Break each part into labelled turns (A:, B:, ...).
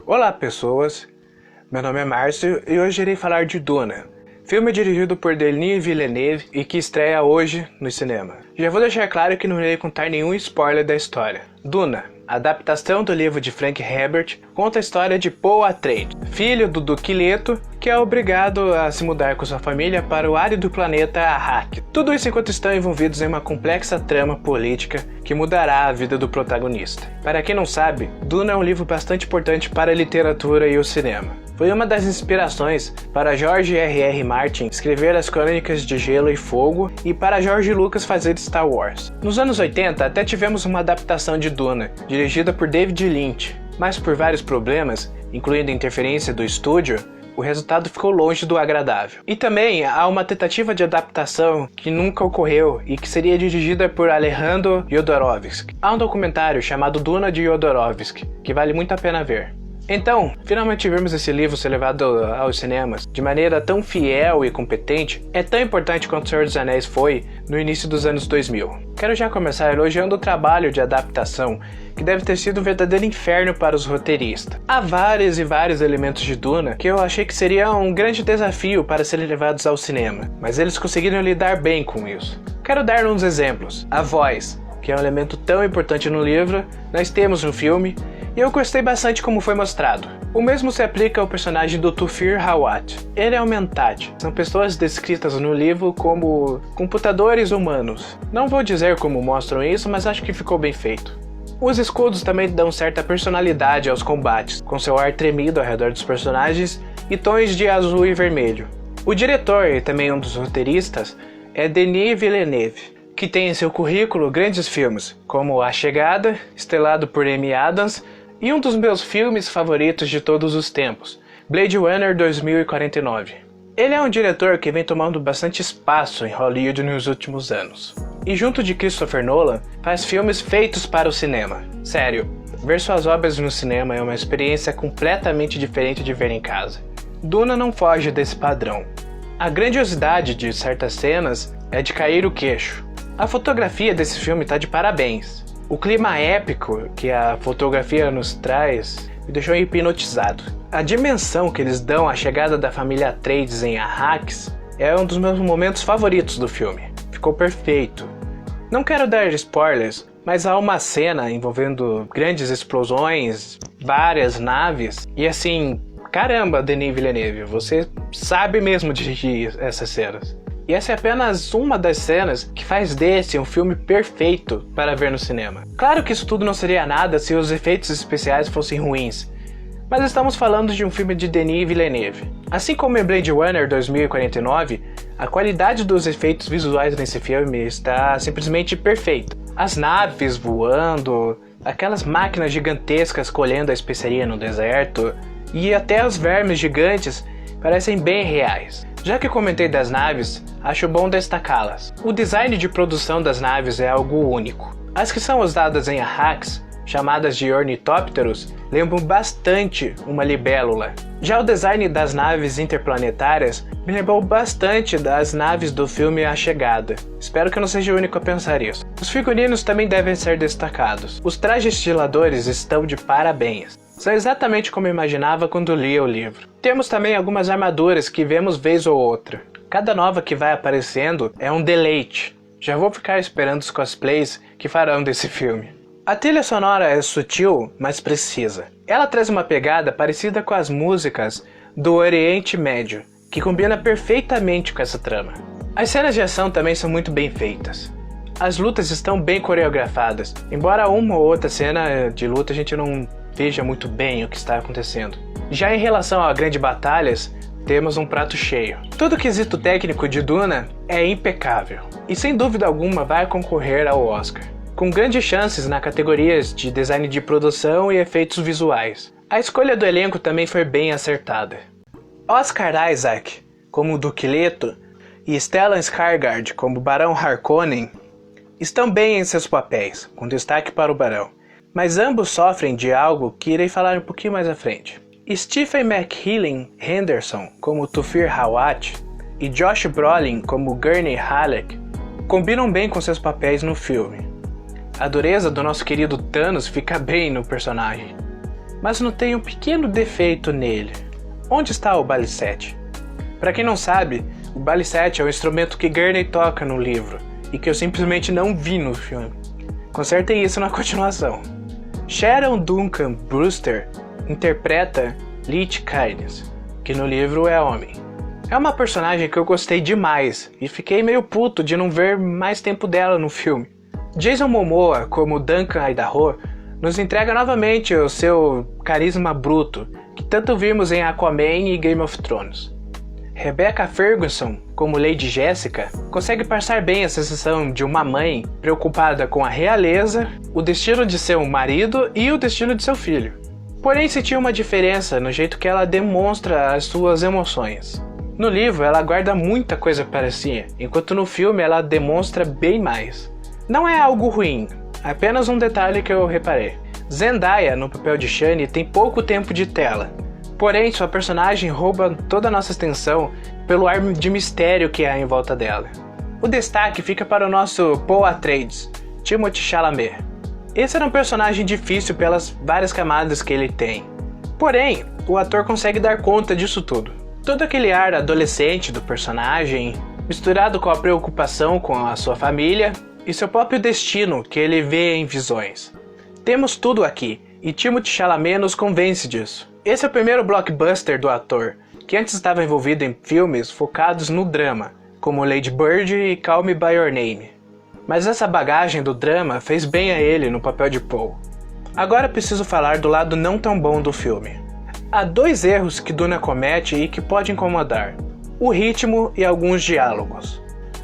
A: Olá pessoas, meu nome é Márcio e hoje irei falar de Duna, filme dirigido por Denis Villeneuve e que estreia hoje no cinema. Já vou deixar claro que não irei contar nenhum spoiler da história. Duna, a adaptação do livro de Frank Herbert, conta a história de Paul Atreides, filho do Duque Leto, que é obrigado a se mudar com sua família para o árido planeta Arrakis. Tudo isso enquanto estão envolvidos em uma complexa trama política que mudará a vida do protagonista. Para quem não sabe, Duna é um livro bastante importante para a literatura e o cinema. Foi uma das inspirações para George R.R. Martin escrever as Crônicas de Gelo e Fogo e para George Lucas fazer Star Wars. Nos anos 80 até tivemos uma adaptação de Duna, dirigida por David Lynch, mas por vários problemas, incluindo a interferência do estúdio, o resultado ficou longe do agradável. E também há uma tentativa de adaptação que nunca ocorreu e que seria dirigida por Alejandro Jodorowsky. Há um documentário chamado Duna de Jodorowsky, que vale muito a pena ver. Então, finalmente vemos esse livro ser levado aos cinemas de maneira tão fiel e competente, é tão importante quanto O Senhor dos Anéis foi no início dos anos 2000. Quero já começar elogiando o trabalho de adaptação, que deve ter sido um verdadeiro inferno para os roteiristas. Há vários e vários elementos de Duna que eu achei que seria um grande desafio para serem levados ao cinema, mas eles conseguiram lidar bem com isso. Quero dar uns exemplos. A voz, que é um elemento tão importante no livro, nós temos no filme, e eu gostei bastante como foi mostrado. O mesmo se aplica ao personagem do Thufir Hawat. Ele é um Mentat. São pessoas descritas no livro como computadores humanos. Não vou dizer como mostram isso, mas acho que ficou bem feito. Os escudos também dão certa personalidade aos combates, com seu ar tremido ao redor dos personagens e tons de azul e vermelho. O diretor, e também um dos roteiristas, é Denis Villeneuve, que tem em seu currículo grandes filmes, como A Chegada, estrelado por Amy Adams, e um dos meus filmes favoritos de todos os tempos, Blade Runner 2049. Ele é um diretor que vem tomando bastante espaço em Hollywood nos últimos anos. E junto de Christopher Nolan, faz filmes feitos para o cinema. Sério, ver suas obras no cinema é uma experiência completamente diferente de ver em casa. Duna não foge desse padrão. A grandiosidade de certas cenas é de cair o queixo. A fotografia desse filme tá de parabéns. O clima épico que a fotografia nos traz me deixou hipnotizado. A dimensão que eles dão à chegada da família Atreides em Arrakis é um dos meus momentos favoritos do filme. Ficou perfeito. Não quero dar spoilers, mas há uma cena envolvendo grandes explosões, várias naves, e assim, caramba, Denis Villeneuve, você sabe mesmo dirigir essas cenas. E essa é apenas uma das cenas que faz desse um filme perfeito para ver no cinema. Claro que isso tudo não seria nada se os efeitos especiais fossem ruins, mas estamos falando de um filme de Denis Villeneuve. Assim como em Blade Runner 2049, a qualidade dos efeitos visuais nesse filme está simplesmente perfeita. As naves voando, aquelas máquinas gigantescas colhendo a especiaria no deserto, e até os vermes gigantes parecem bem reais. Já que comentei das naves, acho bom destacá-las. O design de produção das naves é algo único. As que são usadas em Arrakis, chamadas de ornitópteros, lembram bastante uma libélula. Já o design das naves interplanetárias me lembrou bastante das naves do filme A Chegada. Espero que eu não seja o único a pensar isso. Os figurinos também devem ser destacados. Os trajes estiladores estão de parabéns. São exatamente como eu imaginava quando lia o livro. Temos também algumas armaduras que vemos vez ou outra. Cada nova que vai aparecendo é um deleite. Já vou ficar esperando os cosplays que farão desse filme. A trilha sonora é sutil, mas precisa. Ela traz uma pegada parecida com as músicas do Oriente Médio, que combina perfeitamente com essa trama. As cenas de ação também são muito bem feitas. As lutas estão bem coreografadas, embora uma ou outra cena de luta a gente não veja muito bem o que está acontecendo. Já em relação a grandes batalhas, temos um prato cheio. Todo o quesito técnico de Duna é impecável, e sem dúvida alguma vai concorrer ao Oscar, com grandes chances na categorias de design de produção e efeitos visuais. A escolha do elenco também foi bem acertada. Oscar Isaac como Duque Leto e Stellan Skarsgård como Barão Harkonnen estão bem em seus papéis, com destaque para o Barão. Mas ambos sofrem de algo que irei falar um pouquinho mais à frente. Stephen McKillen Henderson como Thufir Hawat e Josh Brolin como Gurney Halleck combinam bem com seus papéis no filme. A dureza do nosso querido Thanos fica bem no personagem. mas notei um pequeno defeito nele. Onde está o balicerce? Para quem não sabe, o balicerce é o instrumento que Gurney toca no livro e que eu simplesmente não vi no filme. Consertem isso na continuação. Sharon Duncan Brewster interpreta Leach Kynes, que no livro é homem. É uma personagem que eu gostei demais e fiquei meio puto de não ver mais tempo dela no filme. Jason Momoa, como Duncan Idaho, nos entrega novamente o seu carisma bruto, que tanto vimos em Aquaman e Game of Thrones. Rebecca Ferguson, como Lady Jessica, consegue passar bem a sensação de uma mãe preocupada com a realeza, o destino de seu marido e o destino de seu filho. Porém, senti uma diferença no jeito que ela demonstra as suas emoções. No livro, ela guarda muita coisa para si, enquanto no filme ela demonstra bem mais. Não é algo ruim, apenas um detalhe que eu reparei. Zendaya, no papel de Shani, tem pouco tempo de tela. Porém, sua personagem rouba toda a nossa atenção pelo ar de mistério que há em volta dela. O destaque fica para o nosso Paul Atreides, Timothée Chalamet. Esse era um personagem difícil pelas várias camadas que ele tem. Porém, o ator consegue dar conta disso tudo. Todo aquele ar adolescente do personagem, misturado com a preocupação com a sua família e seu próprio destino que ele vê em visões. Temos tudo aqui, e Timothée Chalamet nos convence disso. Esse é o primeiro blockbuster do ator, que antes estava envolvido em filmes focados no drama, como Lady Bird e Call Me By Your Name. Mas essa bagagem do drama fez bem a ele no papel de Paul. Agora preciso falar do lado não tão bom do filme. Há dois erros que Duna comete e que pode incomodar: o ritmo e alguns diálogos.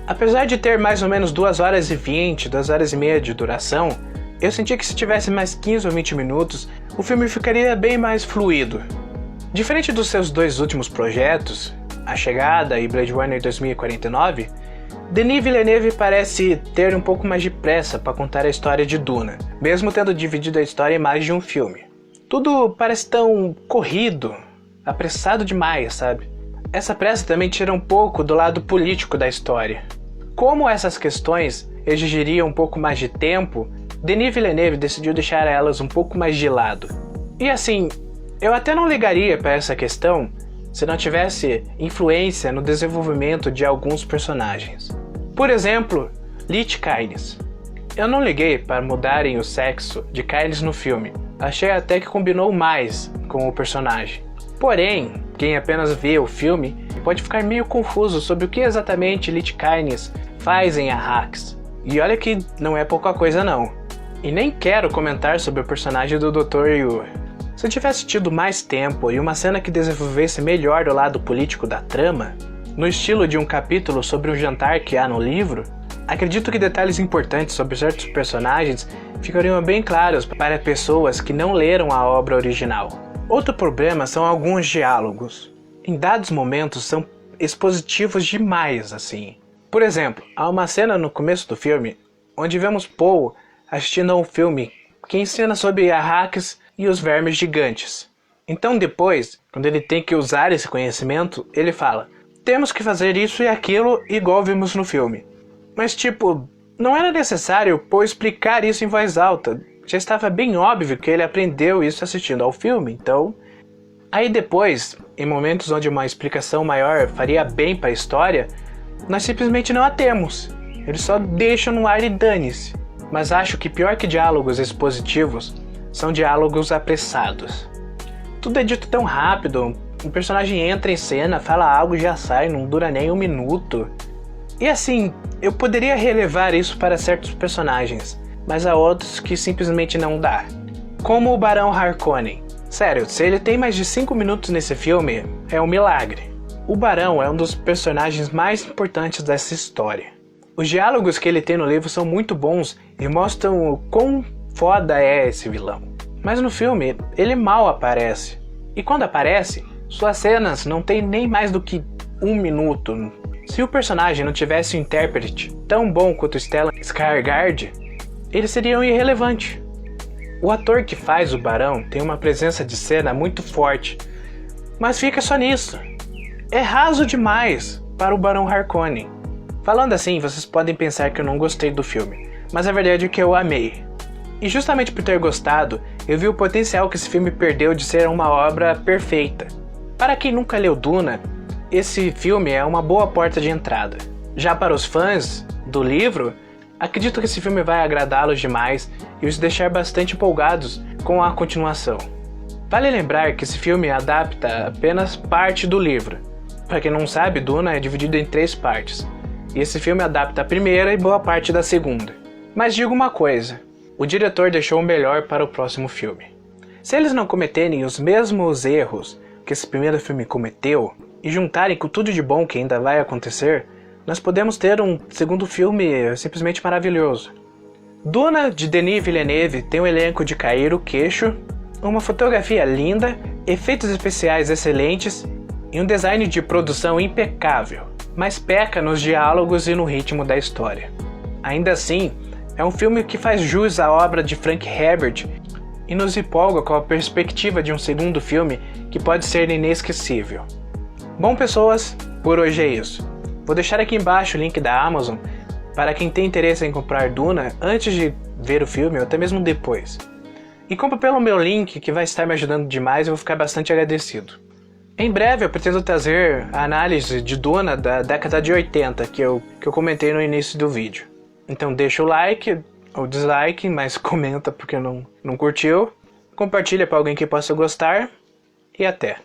A: Apesar de ter mais ou menos 2 horas e 20, 2 horas e meia de duração, eu senti que se tivesse mais 15 ou 20 minutos, o filme ficaria bem mais fluido. Diferente dos seus 2 últimos projetos, A Chegada e Blade Runner 2049, Denis Villeneuve parece ter um pouco mais de pressa para contar a história de Duna, mesmo tendo dividido a história em mais de um filme. Tudo parece tão corrido, apressado demais, sabe? Essa pressa também tira um pouco do lado político da história. Como essas questões exigiriam um pouco mais de tempo, Denis Villeneuve decidiu deixar elas um pouco mais de lado. E assim, eu até não ligaria para essa questão se não tivesse influência no desenvolvimento de alguns personagens. Por exemplo, Leach Kynes. Eu não liguei para mudarem o sexo de Kynes no filme, achei até que combinou mais com o personagem. Porém, quem apenas vê o filme pode ficar meio confuso sobre o que exatamente Leach Kynes faz em Arrakis. E olha que não é pouca coisa não. E nem quero comentar sobre o personagem do Dr. Yueh. Se eu tivesse tido mais tempo e uma cena que desenvolvesse melhor o lado político da trama, no estilo de um capítulo sobre um jantar que há no livro, acredito que detalhes importantes sobre certos personagens ficariam bem claros para pessoas que não leram a obra original. Outro problema são alguns diálogos. Em dados momentos são expositivos demais, assim. Por exemplo, há uma cena no começo do filme onde vemos Paul assistindo a um filme que ensina sobre Arrakis e os vermes gigantes. Então depois, quando ele tem que usar esse conhecimento, ele fala: temos que fazer isso e aquilo igual vimos no filme. Mas tipo, não era necessário Paul explicar isso em voz alta. Já estava bem óbvio que ele aprendeu isso assistindo ao filme, então... Aí depois, em momentos onde uma explicação maior faria bem para a história, nós simplesmente não a temos. Eles só deixam no ar e dane-se. Mas acho que pior que diálogos expositivos são diálogos apressados. Tudo é dito tão rápido, o personagem entra em cena, fala algo e já sai, não dura nem 1 minuto. E assim, eu poderia relevar isso para certos personagens, mas há outros que simplesmente não dá. Como o Barão Harkonnen. Sério, se ele tem mais de 5 minutos nesse filme, é um milagre. O Barão é um dos personagens mais importantes dessa história. Os diálogos que ele tem no livro são muito bons e mostram o quão foda é esse vilão. Mas no filme, ele mal aparece. E quando aparece, suas cenas não tem nem mais do que 1 minuto. Se o personagem não tivesse um intérprete tão bom quanto Stellan Skarsgård, ele seria um irrelevante. O ator que faz o Barão tem uma presença de cena muito forte, mas fica só nisso. É raso demais para o Barão Harkonnen. Falando assim, vocês podem pensar que eu não gostei do filme, mas a verdade é que eu amei. E justamente por ter gostado, eu vi o potencial que esse filme perdeu de ser uma obra perfeita. Para quem nunca leu Duna, esse filme é uma boa porta de entrada. Já para os fãs do livro, acredito que esse filme vai agradá-los demais e os deixar bastante empolgados com a continuação. Vale lembrar que esse filme adapta apenas parte do livro. Para quem não sabe, Duna é dividido em 3 partes, e esse filme adapta a primeira e boa parte da segunda. Mas digo uma coisa, o diretor deixou o melhor para o próximo filme. Se eles não cometerem os mesmos erros que esse primeiro filme cometeu, e juntarem com tudo de bom que ainda vai acontecer, nós podemos ter um segundo filme simplesmente maravilhoso. Duna, de Denis Villeneuve, tem um elenco de cair o queixo, uma fotografia linda, efeitos especiais excelentes e um design de produção impecável, mas peca nos diálogos e no ritmo da história. Ainda assim, é um filme que faz jus à obra de Frank Herbert e nos empolga com a perspectiva de um segundo filme que pode ser inesquecível. Bom, pessoas, por hoje é isso. Vou deixar aqui embaixo o link da Amazon para quem tem interesse em comprar Duna antes de ver o filme ou até mesmo depois. E compra pelo meu link, que vai estar me ajudando demais e eu vou ficar bastante agradecido. Em breve eu pretendo trazer a análise de Duna da década de 80 que eu comentei no início do vídeo. Então deixa o like ou dislike, mas comenta porque não curtiu. Compartilha para alguém que possa gostar e até.